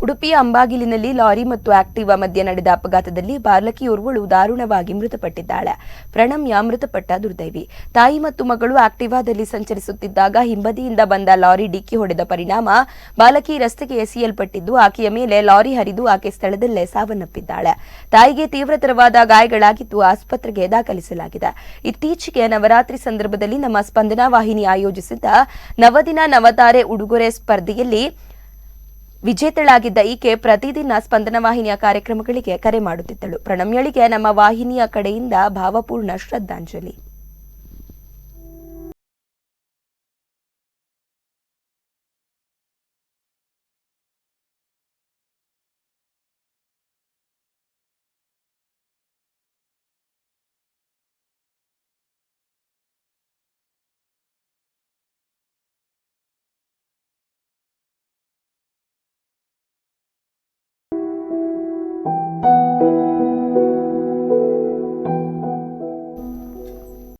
ಉಡುಪಿಯ ಅಂಬಾಗಿಲಿನಲ್ಲಿ ಲಾರಿ ಮತ್ತು ಆಕ್ಟಿವಾ ಮಧ್ಯೆ ನಡೆದ ಅಪಘಾತದಲ್ಲಿ ಬಾಲಕಿಯೋರ್ವಳು ದಾರುಣವಾಗಿ ಮೃತಪಟ್ಟಿದ್ದಾಳೆ. ಪ್ರಣಮ್ಯ ಮೃತಪಟ್ಟ ದುರ್ದೈವಿ. ತಾಯಿ ಮತ್ತು ಮಗಳು ಆಕ್ಟಿವಾದಲ್ಲಿ ಸಂಚರಿಸುತ್ತಿದ್ದಾಗ ಹಿಂಬದಿಯಿಂದ ಬಂದ ಲಾರಿ ಡಿಕ್ಕಿ ಹೊಡೆದ ಪರಿಣಾಮ ಬಾಲಕಿ ರಸ್ತೆಗೆ ಎಸೆಯಲ್ಪಟ್ಟಿದ್ದು, ಆಕೆಯ ಮೇಲೆ ಲಾರಿ ಹರಿದು ಆಕೆ ಸ್ಥಳದಲ್ಲೇ ಸಾವನ್ನಪ್ಪಿದ್ದಾಳೆ. ತಾಯಿಗೆ ತೀವ್ರತರವಾದ ಗಾಯಗಳಾಗಿದ್ದು ಆಸ್ಪತ್ರೆಗೆ ದಾಖಲಿಸಲಾಗಿದೆ. ಇತ್ತೀಚೆಗೆ ನವರಾತ್ರಿ ಸಂದರ್ಭದಲ್ಲಿ ನಮ್ಮ ಸ್ಪಂದನಾ ವಾಹಿನಿ ಆಯೋಜಿಸಿದ್ದ ನವದಿನ ನವತಾರೆ ಉಡುಗೊರೆ ಸ್ಪರ್ಧೆಯಲ್ಲಿ ವಿಜೇತಳಾಗಿದ್ದ ಈಕೆ ಪ್ರತಿದಿನ ಸ್ಪಂದನ ವಾಹಿನಿಯ ಕಾರ್ಯಕ್ರಮಗಳಿಗೆ ಕರೆ ಮಾಡುತ್ತಿದ್ದಳು. ಪ್ರಣಮ್ಯಳಿಗೆ ನಮ್ಮ ವಾಹಿನಿಯ ಕಡೆಯಿಂದ ಭಾವಪೂರ್ಣ ಶ್ರದ್ಧಾಂಜಲಿ.